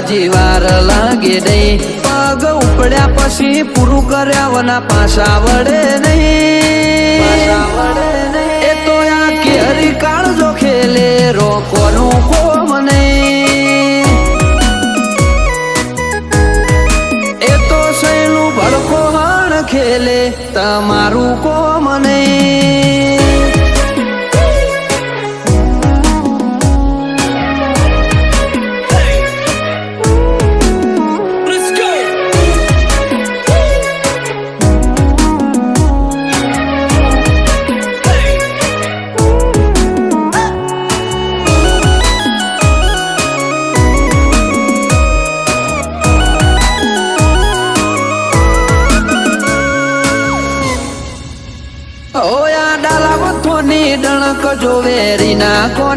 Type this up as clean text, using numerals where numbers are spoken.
જાજી વાર લાગે નહીં પગ ઉપડ્યા પછી પૂરું કર્યા વના પાછા વડે નહીં એ તો આ કેરી કાળજો ખેલે રોકોનું કોમ નહીં એ તો સૈનું ભડકો હણ ખેલે તમારું કોમ નહીં ઓયા ડાલા વથોની ડણક જોવે રીના કોને